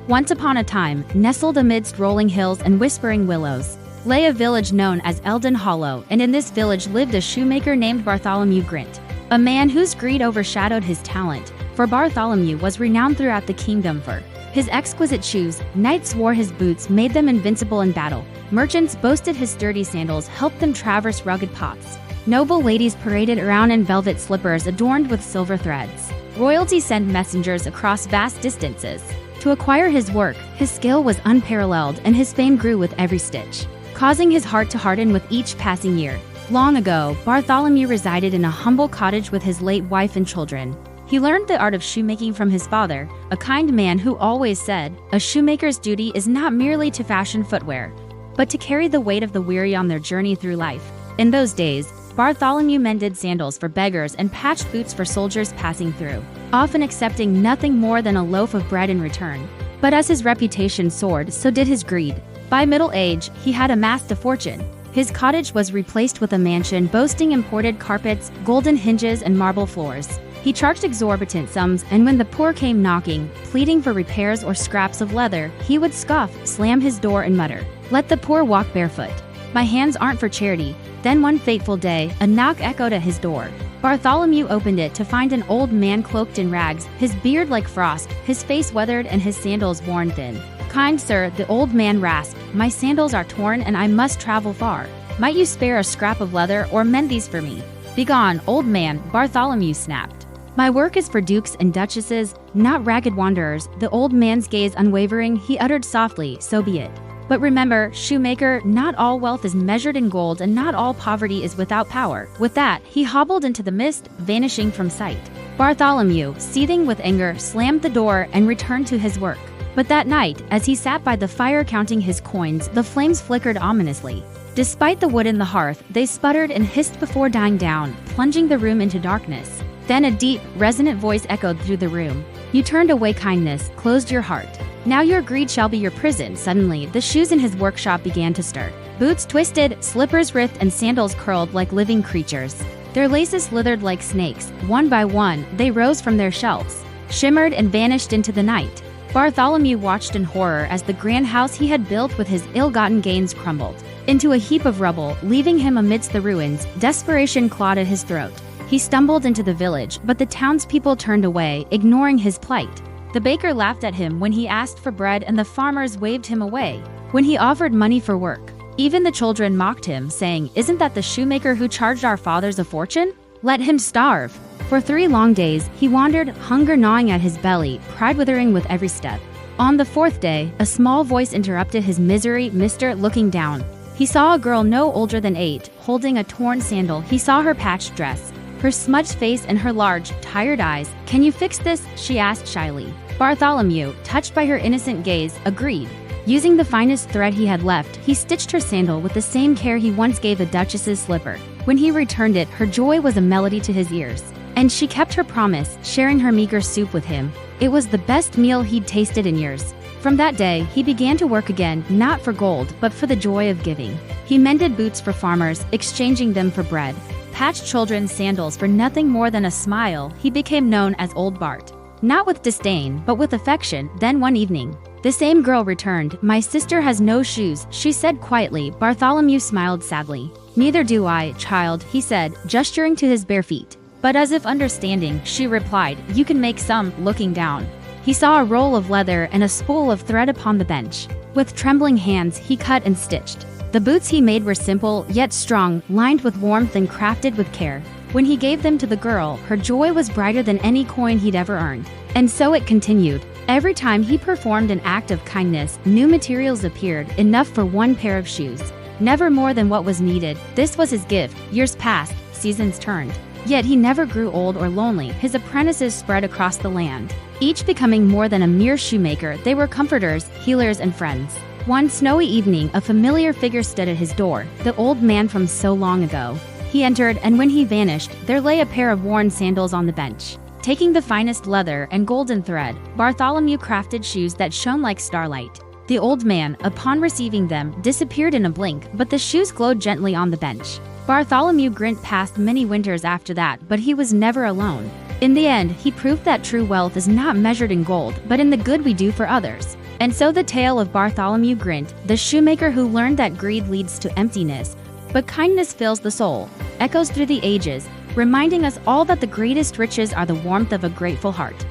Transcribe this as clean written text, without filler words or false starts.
Once upon a time, nestled amidst rolling hills and whispering willows, lay a village known as Eldon Hollow, and in this village lived a shoemaker named Bartholomew Grint, a man whose greed overshadowed his talent, for Bartholomew was renowned throughout the kingdom for his exquisite shoes. Knights wore his boots, made them invincible in battle. Merchants boasted his sturdy sandals, helped them traverse rugged paths. Noble ladies paraded around in velvet slippers adorned with silver threads. Royalty sent messengers across vast distances to acquire his work. His skill was unparalleled, and his fame grew with every stitch, causing his heart to harden with each passing year. Long ago, Bartholomew resided in a humble cottage with his late wife and children. He learned the art of shoemaking from his father, a kind man who always said, "A shoemaker's duty is not merely to fashion footwear, but to carry the weight of the weary on their journey through life." In those days, Bartholomew mended sandals for beggars and patched boots for soldiers passing through, often accepting nothing more than a loaf of bread in return. But as his reputation soared, so did his greed. By middle age, he had amassed a fortune. His cottage was replaced with a mansion boasting imported carpets, golden hinges, and marble floors. He charged exorbitant sums, and when the poor came knocking, pleading for repairs or scraps of leather, he would scoff, slam his door, and mutter, "Let the poor walk barefoot. My hands aren't for charity." Then one fateful day, a knock echoed at his door. Bartholomew opened it to find an old man cloaked in rags, his beard like frost, his face weathered, and his sandals worn thin. "Kind sir," the old man rasped, "my sandals are torn and I must travel far. Might you spare a scrap of leather or mend these for me?" "Begone, old man," Bartholomew snapped. "My work is for dukes and duchesses, not ragged wanderers." The old man's gaze unwavering, he uttered softly, "So be it. But remember, shoemaker, not all wealth is measured in gold and not all poverty is without power." With that, he hobbled into the mist, vanishing from sight. Bartholomew, seething with anger, slammed the door and returned to his work. But that night, as he sat by the fire counting his coins, the flames flickered ominously. Despite the wood in the hearth, they sputtered and hissed before dying down, plunging the room into darkness. Then a deep, resonant voice echoed through the room. "You turned away kindness, closed your heart. Now your greed shall be your prison." Suddenly, the shoes in his workshop began to stir. Boots twisted, slippers ripped, and sandals curled like living creatures. Their laces slithered like snakes. One by one, they rose from their shelves, shimmered, and vanished into the night. Bartholomew watched in horror as the grand house he had built with his ill-gotten gains crumbled into a heap of rubble, leaving him amidst the ruins. Desperation clawed at his throat. He stumbled into the village, but the townspeople turned away, ignoring his plight. The baker laughed at him when he asked for bread, and the farmers waved him away when he offered money for work. Even the children mocked him, saying, "Isn't that the shoemaker who charged our fathers a fortune? Let him starve." For 3 long days, he wandered, hunger gnawing at his belly, pride withering with every step. On the 4th day, a small voice interrupted his misery. "Mister," looking down, he saw a girl no older than 8, holding a torn sandal. He saw her patched dress, her smudged face, and her large, tired eyes. "Can you fix this?" she asked shyly. Bartholomew, touched by her innocent gaze, agreed. Using the finest thread he had left, he stitched her sandal with the same care he once gave a duchess's slipper. When he returned it, her joy was a melody to his ears. And she kept her promise, sharing her meager soup with him. It was the best meal he'd tasted in years. From that day, he began to work again, not for gold, but for the joy of giving. He mended boots for farmers, exchanging them for bread, patched children's sandals for nothing more than a smile. He became known as Old Bart. Not with disdain, but with affection. Then one evening, the same girl returned. "My sister has no shoes," she said quietly. Bartholomew smiled sadly. "Neither do I, child," he said, gesturing to his bare feet. But as if understanding, she replied, "You can make some." Looking down, he saw a roll of leather and a spool of thread upon the bench. With trembling hands, he cut and stitched. The boots he made were simple, yet strong, lined with warmth and crafted with care. When he gave them to the girl, her joy was brighter than any coin he'd ever earned. And so it continued. Every time he performed an act of kindness, new materials appeared, enough for 1 pair of shoes. Never more than what was needed. This was his gift. Years passed, seasons turned. Yet he never grew old or lonely. His apprentices spread across the land, each becoming more than a mere shoemaker. They were comforters, healers, and friends. One snowy evening, a familiar figure stood at his door, the old man from so long ago. He entered, and when he vanished, there lay a pair of worn sandals on the bench. Taking the finest leather and golden thread, Bartholomew crafted shoes that shone like starlight. The old man, upon receiving them, disappeared in a blink, but the shoes glowed gently on the bench. Bartholomew Grint passed many winters after that, but he was never alone. In the end, he proved that true wealth is not measured in gold, but in the good we do for others. And so the tale of Bartholomew Grint, the shoemaker who learned that greed leads to emptiness, but kindness fills the soul, echoes through the ages, reminding us all that the greatest riches are the warmth of a grateful heart.